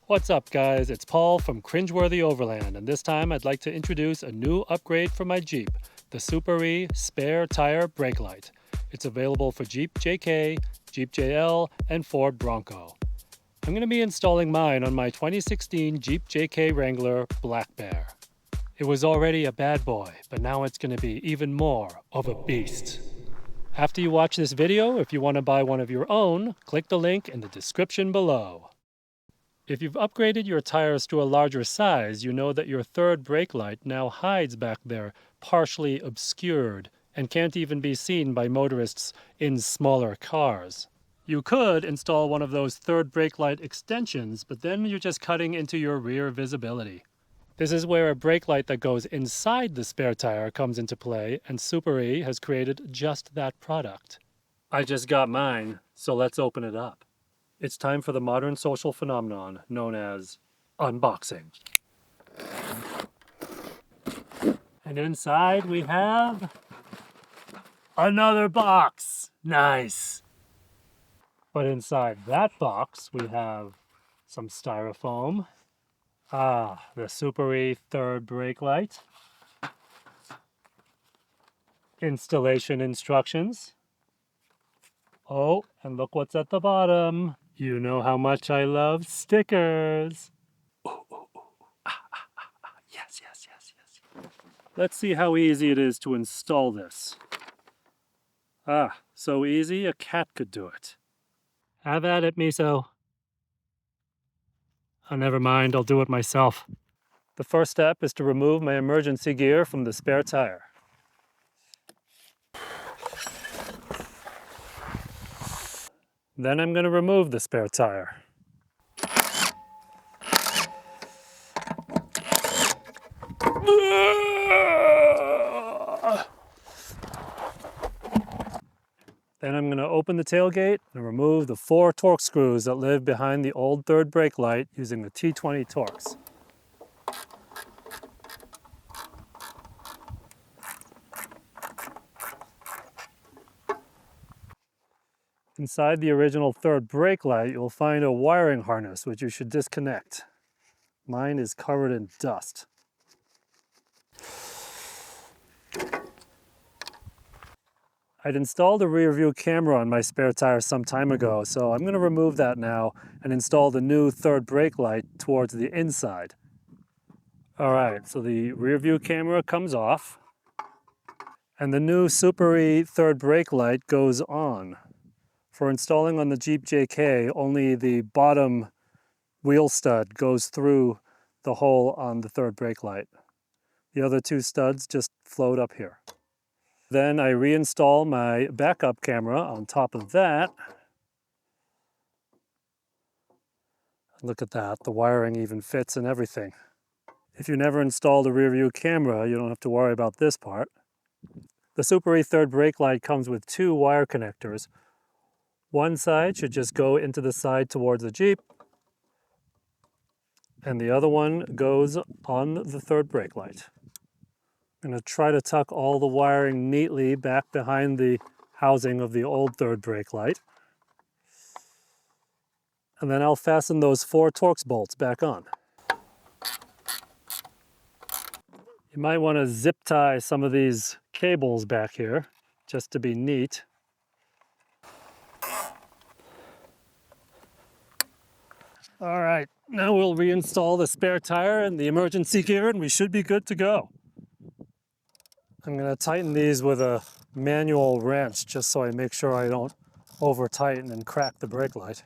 What's up guys, it's Paul from Cringeworthy Overland, and this time I'd like to introduce a new upgrade for my Jeep, the Suparee Spare Tire Brake Light. It's available for Jeep JK, Jeep JL, and Ford Bronco. I'm going to be installing mine on my 2016 Jeep JK Wrangler Black Bear. It was already a bad boy, but now it's going to be even more of a beast. After you watch this video, if you want to buy one of your own, click the link in the description below. If you've upgraded your tires to a larger size, you know that your third brake light now hides back there, partially obscured, and can't even be seen by motorists in smaller cars. You could install one of those third brake light extensions, but then you're just cutting into your rear visibility. This is where a brake light that goes inside the spare tire comes into play, and Suparee has created just that product. I just got mine, so let's open it up. It's time for the modern social phenomenon known as unboxing. And inside we have another box. Nice. But inside that box we have some styrofoam. The Suparee third brake light. Installation instructions. Oh, and look what's at the bottom. You know how much I love stickers. Yes. Let's see how easy it is to install this. So easy a cat could do it. Have at it, Miso. Oh, never mind, I'll do it myself. The first step is to remove my emergency gear from the spare tire. Then I'm going to remove the spare tire. Then I'm going to open the tailgate and remove the 4 torque screws that live behind the old third brake light using the T20 Torx. Inside the original third brake light, you'll find a wiring harness which you should disconnect. Mine is covered in dust. I'd installed a rear view camera on my spare tire some time ago, so I'm going to remove that now and install the new third brake light towards the inside. Alright, so the rear view camera comes off, and the new Suparee third brake light goes on. For installing on the Jeep JK, only the bottom wheel stud goes through the hole on the third brake light. The other 2 studs just float up here. Then I reinstall my backup camera on top of that. Look at that, the wiring even fits and everything. If you never installed a rear view camera, you don't have to worry about this part. The Suparee third brake light comes with 2 wire connectors. One side should just go into the side towards the Jeep, and the other one goes on the third brake light. I'm going to try to tuck all the wiring neatly back behind the housing of the old third brake light. And then I'll fasten those 4 Torx bolts back on. You might want to zip tie some of these cables back here, just to be neat. All right, now we'll reinstall the spare tire and the emergency gear, and we should be good to go. I'm going to tighten these with a manual wrench just so I make sure I don't over tighten and crack the brake light.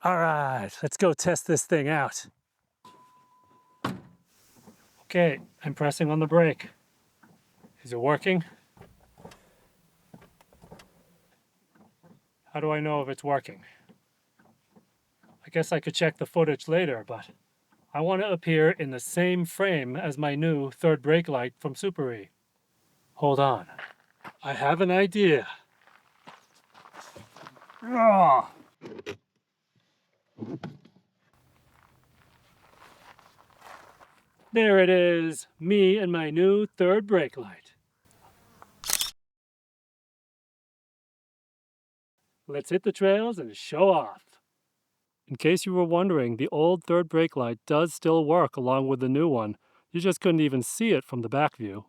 All right, let's go test this thing out. Okay, I'm pressing on the brake. Is it working? How do I know if it's working? I guess I could check the footage later, but I want to appear in the same frame as my new third brake light from Suparee. Hold on. I have an idea. There it is, me and my new third brake light. Let's hit the trails and show off. In case you were wondering, the old third brake light does still work along with the new one. You just couldn't even see it from the back view.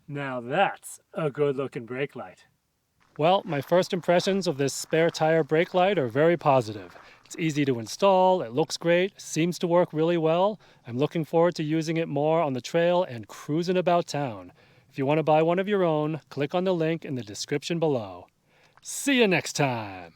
Now that's a good-looking brake light. Well, my first impressions of this spare tire brake light are very positive. It's easy to install, it looks great, seems to work really well. I'm looking forward to using it more on the trail and cruising about town. If you want to buy one of your own, click on the link in the description below. See you next time!